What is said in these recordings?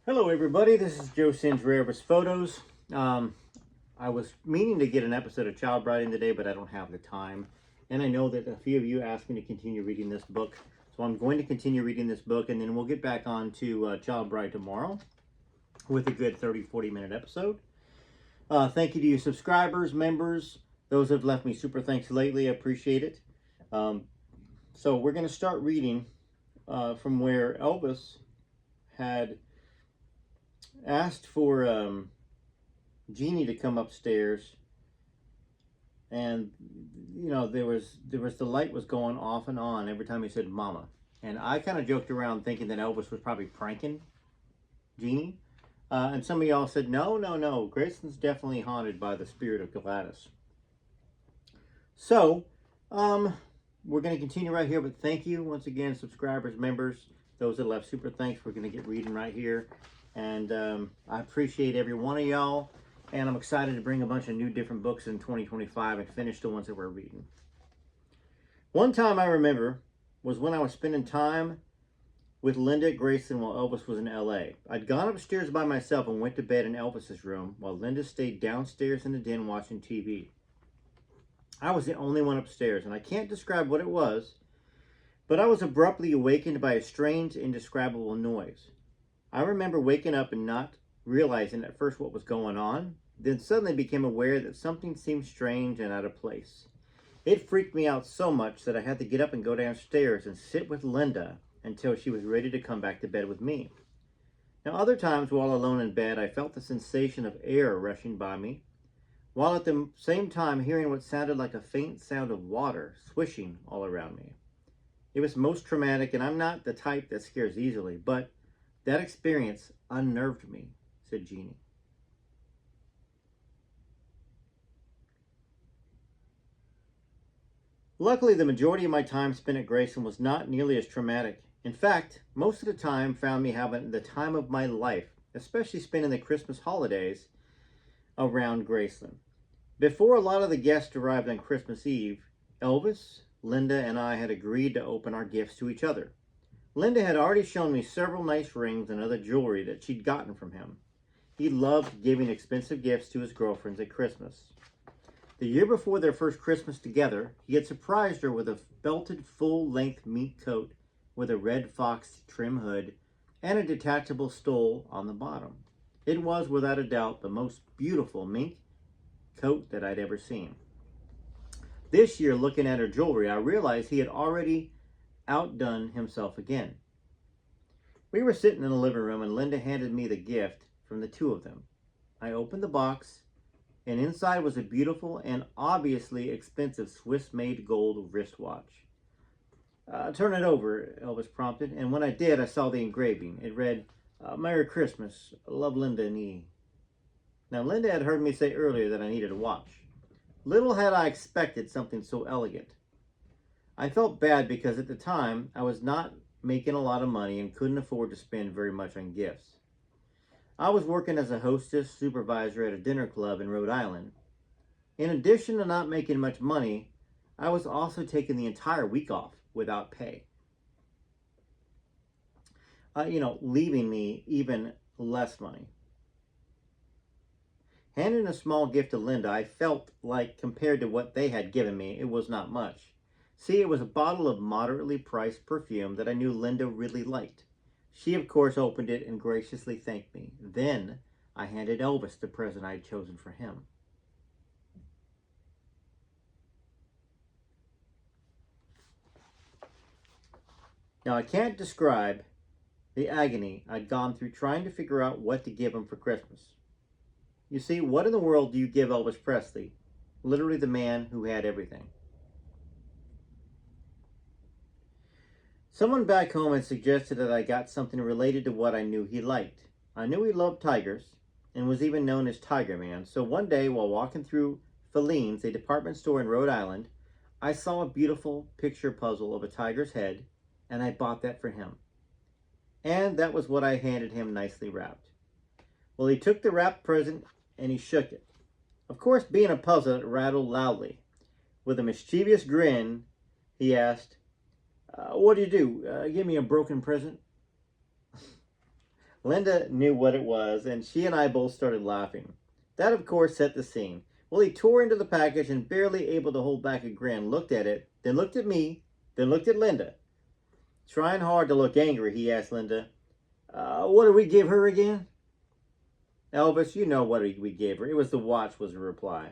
Hello everybody, this is Joe Sin's Rarest Photos. I was meaning to get an episode of Child Bride today, but I don't have the time. And I know that a few of you asked me to continue reading this book. So I'm going to continue reading this book, and then we'll get back on to Child Bride tomorrow with a good 30-40 minute episode. Thank you to you subscribers, members, those who have left me super thanks lately. I appreciate it. So we're going to start reading from where Elvis had asked for Jeanne to come upstairs, and there was the light was going off and on every time he said mama, and I kind of joked around thinking that Elvis was probably pranking Jeanne, and some of y'all said no, Grayson's definitely haunted by the spirit of Gladys. So we're going to continue right here, but thank you once again, subscribers, members, those that left super thanks. We're going to get reading right here. And I appreciate every one of y'all, and I'm excited to bring a bunch of new different books in 2025 and finish the ones that we're reading. One time I remember was when I was spending time with Linda at Grayson while Elvis was in LA. I'd gone upstairs by myself and went to bed in Elvis's room while Linda stayed downstairs in the den watching TV. I was the only one upstairs, and I can't describe what it was, but I was abruptly awakened by a strange, indescribable noise. I remember waking up and not realizing at first what was going on, then suddenly became aware that something seemed strange and out of place. It freaked me out so much that I had to get up and go downstairs and sit with Linda until she was ready to come back to bed with me. Now, other times while alone in bed, I felt the sensation of air rushing by me, while at the same time hearing what sounded like a faint sound of water swishing all around me. It was most traumatic, and I'm not the type that scares easily, but that experience unnerved me, said Jeanne. Luckily, the majority of my time spent at Grayson was not nearly as traumatic. In fact, most of the time found me having the time of my life, especially spending the Christmas holidays around Grayson. Before a lot of the guests arrived on Christmas Eve, Elvis, Linda, and I had agreed to open our gifts to each other. Linda had already shown me several nice rings and other jewelry that she'd gotten from him. He loved giving expensive gifts to his girlfriends at Christmas. The year before their first Christmas together, he had surprised her with a belted full-length mink coat with a red fox trim hood and a detachable stole on the bottom. It was, without a doubt, the most beautiful mink coat that I'd ever seen. This year, looking at her jewelry, I realized he had already outdone himself again. We were sitting in the living room, and Linda handed me the gift from the two of them. I opened the box, and inside was a beautiful and obviously expensive Swiss-made gold wristwatch. Turn it over, Elvis prompted, and when I did, I saw the engraving. It read, Merry Christmas, love Linda and E. Now, Linda had heard me say earlier that I needed a watch. Little had I expected something so elegant. I felt bad because at the time, I was not making a lot of money and couldn't afford to spend very much on gifts. I was working as a hostess supervisor at a dinner club in Rhode Island. In addition to not making much money, I was also taking the entire week off without pay. Leaving me even less money. Handing a small gift to Linda, I felt like compared to what they had given me, it was not much. See, it was a bottle of moderately priced perfume that I knew Linda really liked. She, of course, opened it and graciously thanked me. Then I handed Elvis the present I had chosen for him. Now, I can't describe the agony I'd gone through trying to figure out what to give him for Christmas. You see, what in the world do you give Elvis Presley? Literally the man who had everything. Someone back home had suggested that I got something related to what I knew he liked. I knew he loved tigers and was even known as Tiger Man. So one day while walking through Feline's, a department store in Rhode Island, I saw a beautiful picture puzzle of a tiger's head, and I bought that for him. And that was what I handed him, nicely wrapped. Well, he took the wrapped present and he shook it. Of course, being a puzzle, it rattled loudly. With a mischievous grin, he asked, what do you do? Give me a broken present? Linda knew what it was, and she and I both started laughing. That, of course, set the scene. Well, he tore into the package and, barely able to hold back a grin, looked at it, then looked at me, then looked at Linda. Trying hard to look angry, he asked Linda, what did we give her again? Elvis, you know what we gave her. It was the watch, was the reply.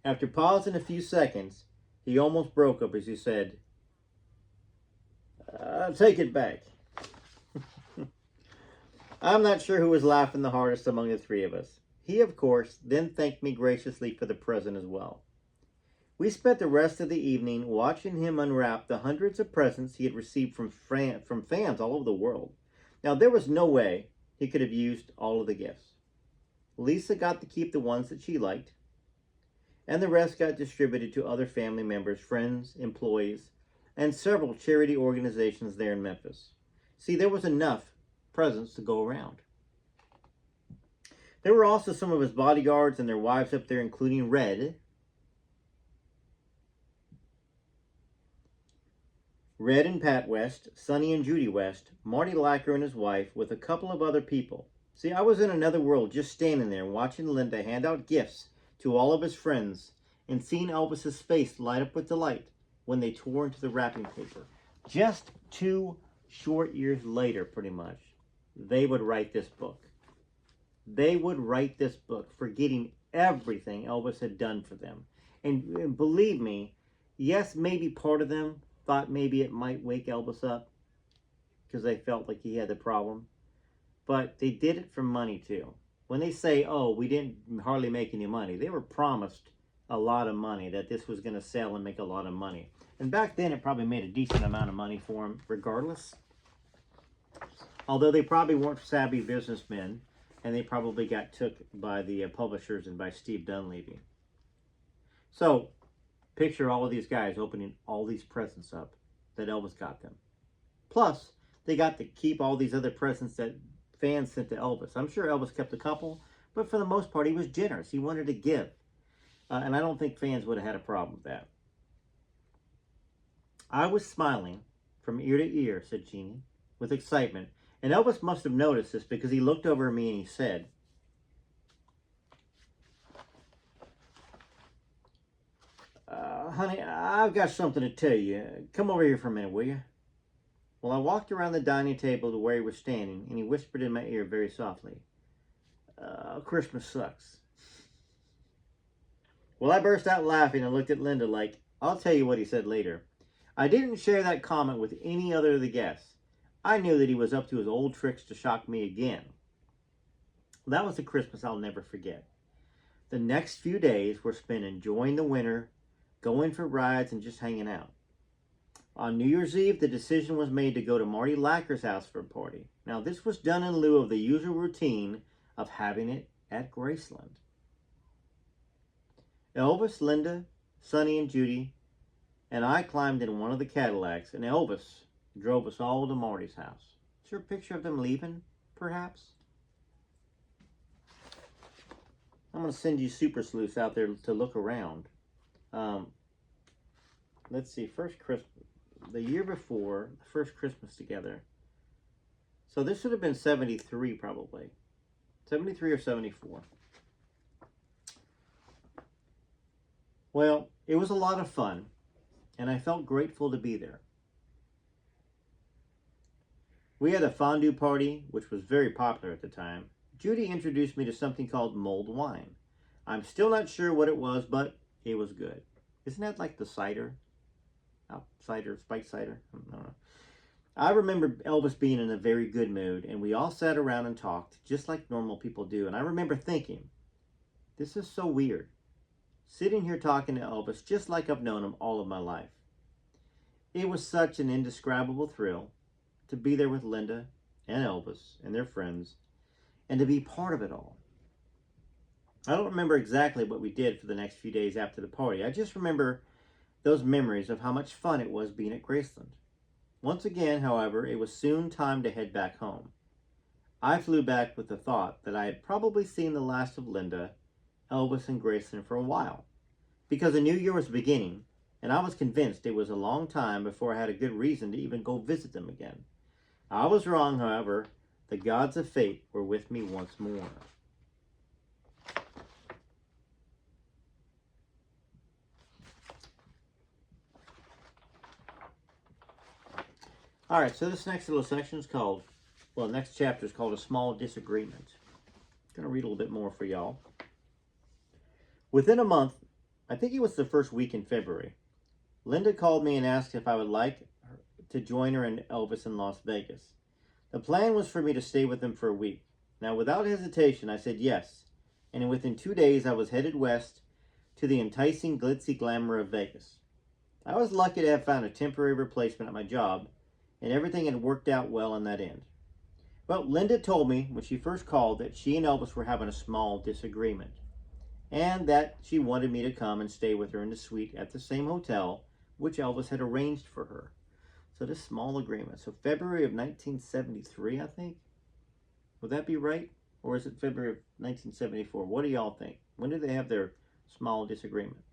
After pausing a few seconds, he almost broke up as he said, take it back. I'm not sure who was laughing the hardest among the three of us. He, of course, then thanked me graciously for the present as well. We spent the rest of the evening watching him unwrap the hundreds of presents he had received from fans all over the world. Now, there was no way he could have used all of the gifts. Lisa got to keep the ones that she liked, and the rest got distributed to other family members, friends, employees, and several charity organizations there in Memphis. See, there was enough presents to go around. There were also some of his bodyguards and their wives up there, including Red and Pat West, Sonny and Judy West, Marty Lacker and his wife, with a couple of other people. See, I was in another world, just standing there watching Linda hand out gifts to all of his friends and seeing Elvis's face light up with delight when they tore into the wrapping paper. Just 2 short years later, pretty much, they would write this book. They would write this book, forgetting everything Elvis had done for them. And believe me, yes, maybe part of them thought maybe it might wake Elvis up because they felt like he had the problem. But they did it for money too. When they say, oh, we didn't hardly make any money, they were promised a lot of money, that this was going to sell and make a lot of money. And back then, it probably made a decent amount of money for them regardless. Although they probably weren't savvy businessmen, and they probably got took by the publishers and by Steve Dunleavy. So, picture all of these guys opening all these presents up that Elvis got them. Plus, they got to keep all these other presents that fans sent to Elvis. I'm sure Elvis kept a couple, but for the most part, he was generous. He wanted to give. And I don't think fans would have had a problem with that. I was smiling from ear to ear, said Jeanne, with excitement. And Elvis must have noticed this because he looked over at me and he said, honey, I've got something to tell you. Come over here for a minute, will you? Well, I walked around the dining table to where he was standing, and he whispered in my ear very softly, Christmas sucks. Well, I burst out laughing and looked at Linda like, I'll tell you what he said later. I didn't share that comment with any other of the guests. I knew that he was up to his old tricks to shock me again. That was a Christmas I'll never forget. The next few days were spent enjoying the winter, going for rides, and just hanging out. On New Year's Eve, the decision was made to go to Marty Lacker's house for a party. Now, this was done in lieu of the usual routine of having it at Graceland. Elvis, Linda, Sonny, and Judy, and I climbed in one of the Cadillacs, and Elvis drove us all to Marty's house. Is there a picture of them leaving, perhaps? I'm going to send you super sleuths out there to look around. Let's see, the year before, the first Christmas together. So this should have been 73 probably. 73 or 74. Well, it was a lot of fun, and I felt grateful to be there. We had a fondue party, which was very popular at the time. Judy introduced me to something called mulled wine. I'm still not sure what it was, but it was good. Isn't that like the cider? Spiked cider? I don't know. I remember Elvis being in a very good mood, and we all sat around and talked, just like normal people do. And I remember thinking, this is so weird. Sitting here talking to Elvis, just like I've known him all of my life. It was such an indescribable thrill to be there with Linda and Elvis and their friends, and to be part of it all. I don't remember exactly what we did for the next few days after the party. I just remember those memories of how much fun it was being at Graceland. Once again, however, it was soon time to head back home. I flew back with the thought that I had probably seen the last of Linda, Elvis, and Graceland for a while, because the new year was beginning, and I was convinced it was a long time before I had a good reason to even go visit them again. I was wrong, however. The gods of fate were with me once more. All right, so this next little section is called, next chapter is called A Small Disagreement. I'm going to read a little bit more for y'all. Within a month, I think it was the first week in February, Linda called me and asked if I would like to join her and Elvis in Las Vegas. The plan was for me to stay with them for a week. Now, without hesitation, I said yes, and within 2 days, I was headed west to the enticing, glitzy glamour of Vegas. I was lucky to have found a temporary replacement at my job, and everything had worked out well on that end. Well, Linda told me when she first called that she and Elvis were having a small disagreement, and that she wanted me to come and stay with her in the suite at the same hotel which Elvis had arranged for her. So this small agreement. So February of 1973, I think. Would that be right? Or is it February of 1974? What do y'all think? When did they have their small disagreement?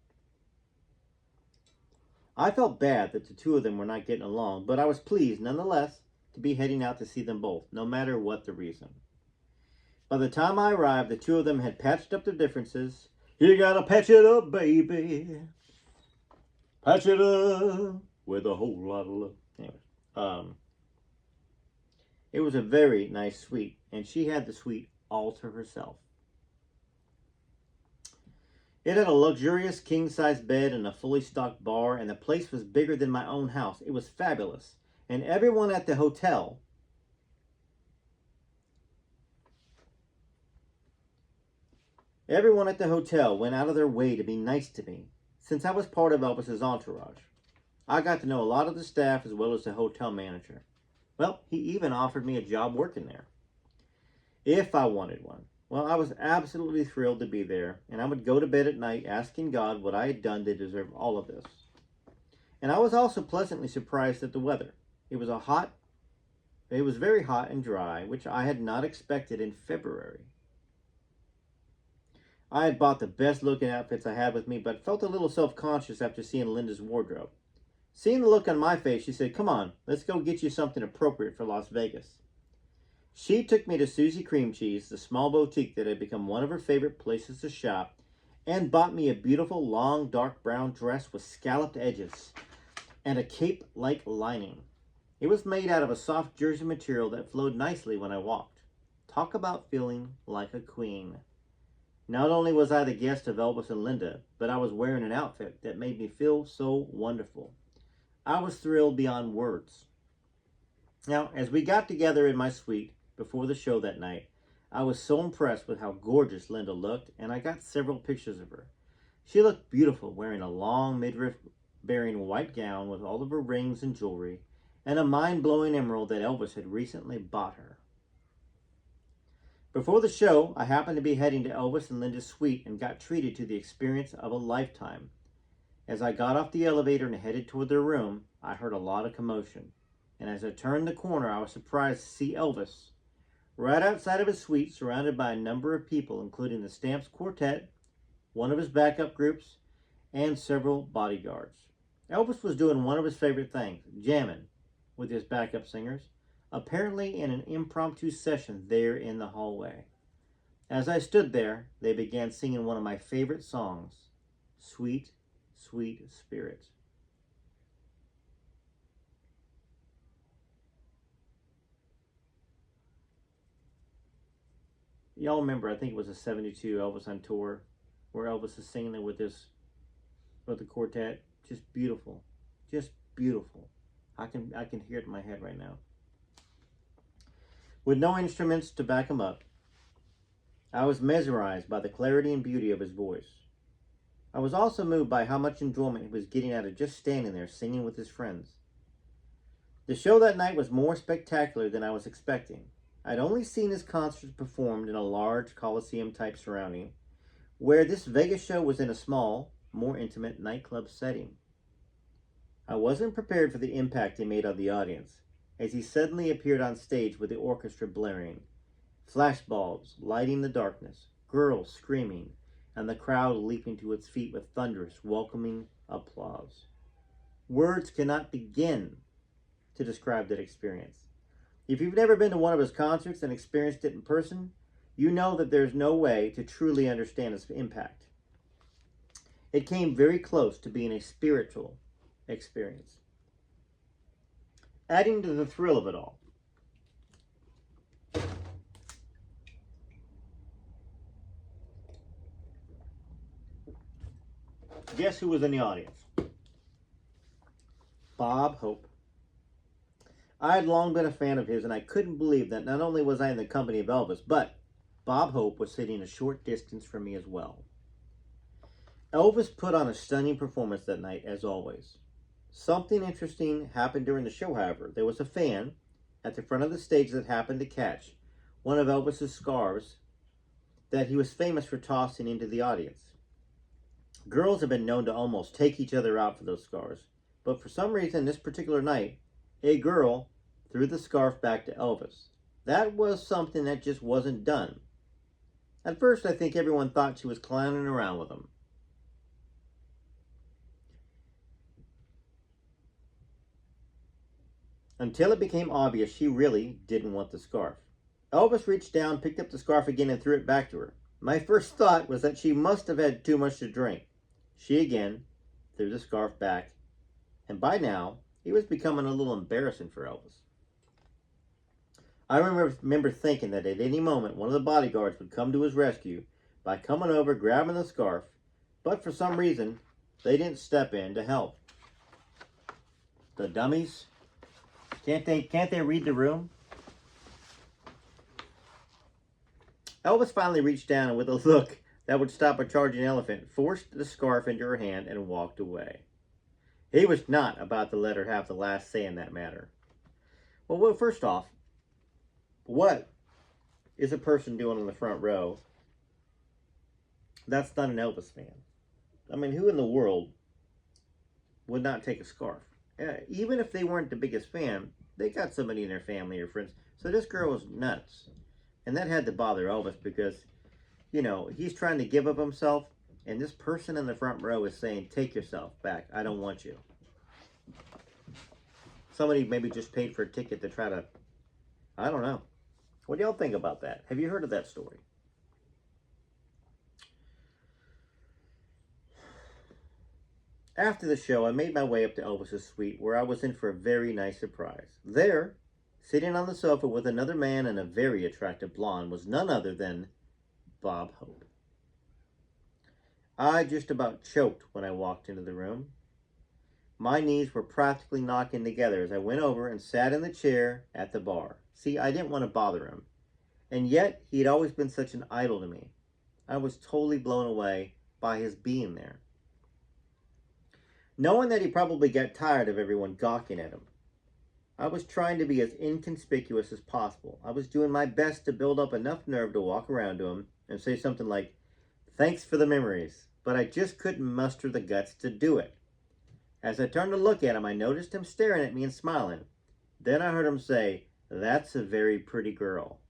I felt bad that the two of them were not getting along, but I was pleased nonetheless to be heading out to see them both, no matter what the reason. By the time I arrived, the two of them had patched up their differences. You gotta patch it up, baby. Patch it up with a whole lot of love. Anyway, it was a very nice suite, and she had the suite all to herself. It had a luxurious king-size bed and a fully stocked bar, and the place was bigger than my own house. It was fabulous. And everyone at the hotel went out of their way to be nice to me, since I was part of Elvis's entourage. I got to know a lot of the staff as well as the hotel manager. Well, he even offered me a job working there, if I wanted one. Well, I was absolutely thrilled to be there, and I would go to bed at night asking God what I had done to deserve all of this. And I was also pleasantly surprised at the weather. It was very hot and dry, which I had not expected in February. I had bought the best looking outfits I had with me, but felt a little self-conscious after seeing Linda's wardrobe. Seeing the look on my face, she said, "Come on, let's go get you something appropriate for Las Vegas." She took me to Susie Cream Cheese, the small boutique that had become one of her favorite places to shop, and bought me a beautiful, long, dark brown dress with scalloped edges and a cape-like lining. It was made out of a soft jersey material that flowed nicely when I walked. Talk about feeling like a queen. Not only was I the guest of Elvis and Linda, but I was wearing an outfit that made me feel so wonderful. I was thrilled beyond words. Now, as we got together in my suite before the show that night, I was so impressed with how gorgeous Linda looked, and I got several pictures of her. She looked beautiful, wearing a long midriff-bearing white gown with all of her rings and jewelry, and a mind-blowing emerald that Elvis had recently bought her. Before the show, I happened to be heading to Elvis and Linda's suite and got treated to the experience of a lifetime. As I got off the elevator and headed toward their room, I heard a lot of commotion. And as I turned the corner, I was surprised to see Elvis right outside of his suite, surrounded by a number of people, including the Stamps Quartet, one of his backup groups, and several bodyguards. Elvis was doing one of his favorite things, jamming with his backup singers, apparently in an impromptu session there in the hallway. As I stood there, they began singing one of my favorite songs, Sweet, Sweet Spirit. Y'all remember, I think it was a 72 Elvis on tour, where Elvis is singing it with the quartet. Just beautiful. Just beautiful. I can hear it in my head right now. With no instruments to back him up, I was mesmerized by the clarity and beauty of his voice. I was also moved by how much enjoyment he was getting out of just standing there singing with his friends. The show that night was more spectacular than I was expecting. I'd only seen his concerts performed in a large Coliseum-type surrounding, where this Vegas show was in a small, more intimate nightclub setting. I wasn't prepared for the impact he made on the audience, as he suddenly appeared on stage with the orchestra blaring, flashbulbs lighting the darkness, girls screaming, and the crowd leaping to its feet with thunderous, welcoming applause. Words cannot begin to describe that experience. If you've never been to one of his concerts and experienced it in person, you know that there's no way to truly understand its impact. It came very close to being a spiritual experience. Adding to the thrill of it all, guess who was in the audience? Bob Hope. I had long been a fan of his, and I couldn't believe that not only was I in the company of Elvis, but Bob Hope was sitting a short distance from me as well. Elvis put on a stunning performance that night, as always. Something interesting happened during the show, however. There was a fan at the front of the stage that happened to catch one of Elvis's scarves that he was famous for tossing into the audience. Girls have been known to almost take each other out for those scarves, but for some reason this particular night, a girl threw the scarf back to Elvis. That was something that just wasn't done. At first, I think everyone thought she was clowning around with him. Until it became obvious she really didn't want the scarf. Elvis reached down, picked up the scarf again, and threw it back to her. My first thought was that she must have had too much to drink. She again threw the scarf back, and by now, it was becoming a little embarrassing for Elvis. I remember thinking that at any moment, one of the bodyguards would come to his rescue by coming over, grabbing the scarf, but for some reason, they didn't step in to help. The dummies. Can't they read the room? Elvis finally reached down and with a look that would stop a charging elephant, forced the scarf into her hand and walked away. He was not about to let her have the last say in that matter. Well, first off, what is a person doing in the front row that's not an Elvis fan? I mean, who in the world would not take a scarf? Even if they weren't the biggest fan, they got somebody in their family or friends. So this girl was nuts. And that had to bother Elvis because, you know, he's trying to give of himself. And this person in the front row is saying, take yourself back. I don't want you. Somebody maybe just paid for a ticket to try to, I don't know. What do y'all think about that? Have you heard of that story? After the show, I made my way up to Elvis's suite, where I was in for a very nice surprise. There, sitting on the sofa with another man and a very attractive blonde, was none other than Bob Hope. I just about choked when I walked into the room. My knees were practically knocking together as I went over and sat in the chair at the bar. See, I didn't want to bother him. And yet, he had always been such an idol to me. I was totally blown away by his being there. Knowing that he probably got tired of everyone gawking at him, I was trying to be as inconspicuous as possible. I was doing my best to build up enough nerve to walk around to him and say something like, "Thanks for the memories," but I just couldn't muster the guts to do it. As I turned to look at him, I noticed him staring at me and smiling. Then I heard him say, "That's a very pretty girl."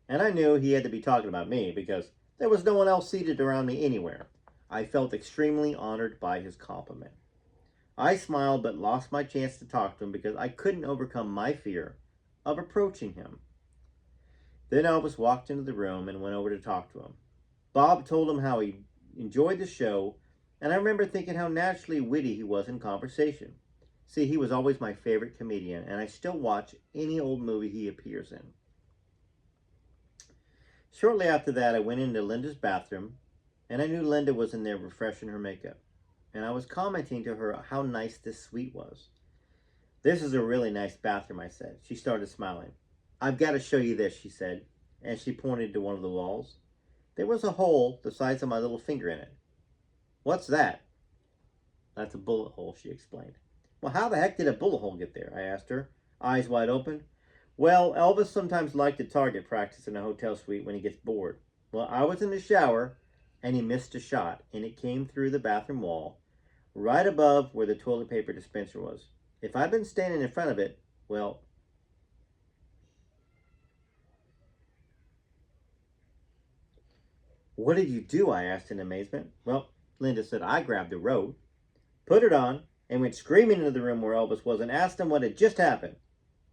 And I knew he had to be talking about me because there was no one else seated around me anywhere. I felt extremely honored by his compliment. I smiled but lost my chance to talk to him because I couldn't overcome my fear of approaching him. Then Elvis walked into the room and went over to talk to him. Bob told him how he enjoyed the show, and I remember thinking how naturally witty he was in conversation. See, he was always my favorite comedian, and I still watch any old movie he appears in. Shortly after that, I went into Linda's bathroom, and I knew Linda was in there refreshing her makeup. And I was commenting to her how nice this suite was. "This is a really nice bathroom," I said. She started smiling. "I've got to show you this," she said, and she pointed to one of the walls. There was a hole the size of my little finger in it. "What's that?" "That's a bullet hole," she explained. "Well, how the heck did a bullet hole get there?" I asked her, eyes wide open. "Well, Elvis sometimes liked to target practice in a hotel suite when he gets bored. Well, I was in the shower, and he missed a shot, and it came through the bathroom wall, right above where the toilet paper dispenser was. If I'd been standing in front of it, well..." "What did you do?" I asked in amazement. "Well," Linda said, "I grabbed a robe, put it on, and went screaming into the room where Elvis was and asked him what had just happened.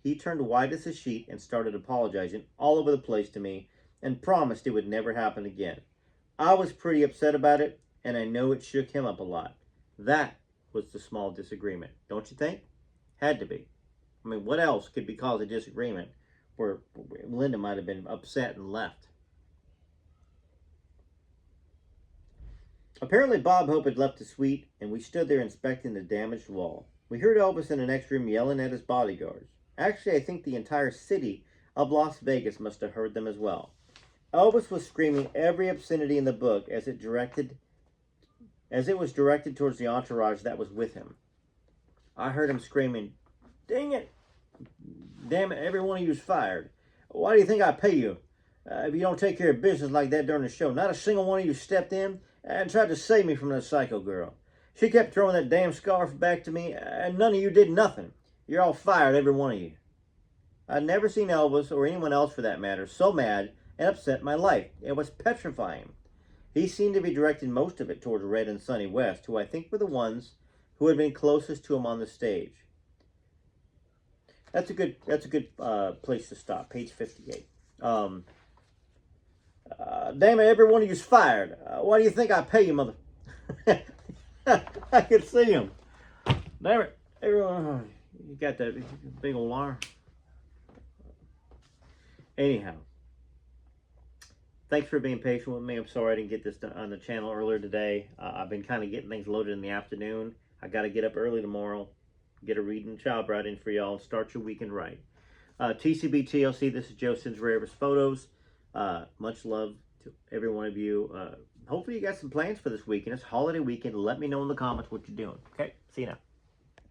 He turned white as a sheet and started apologizing all over the place to me and promised it would never happen again. I was pretty upset about it, and I know it shook him up a lot. That was the small disagreement, don't you think? Had to be. I mean, what else could be caused a disagreement where Linda might have been upset and left? Apparently, Bob Hope had left the suite, and we stood there inspecting the damaged wall. We heard Elvis in the next room yelling at his bodyguards. Actually, I think the entire city of Las Vegas must have heard them as well. Elvis was screaming every obscenity in the book as it was directed towards the entourage that was with him. I heard him screaming, "Dang it! Damn it, every one of you is fired. Why do you think I pay you? If you don't take care of business like that during the show, not a single one of you stepped in and tried to save me from that psycho girl. She kept throwing that damn scarf back to me, and none of you did nothing. You're all fired, every one of you." I'd never seen Elvis, or anyone else for that matter, so mad and upset in my life. It was petrifying. He seemed to be directing most of it towards Red and Sonny West, who I think were the ones who had been closest to him on the stage. That's a good place to stop. Page 58. Damn it, every one of you's fired. Why do you think I pay you, mother? I could see him. Damn it, everyone. You got that big old arm. Anyhow, thanks for being patient with me. I'm sorry I didn't get this done on the channel earlier today. I've been kind of getting things loaded in the afternoon. I got to get up early tomorrow, get a reading child right in for y'all, and start your weekend right. TCB TLC, this is Joe Sins Rarest Photos. Much love to every one of you. Hopefully you got some plans for this weekend. It's holiday weekend. Let me know in the comments what you're doing. Okay, see you now.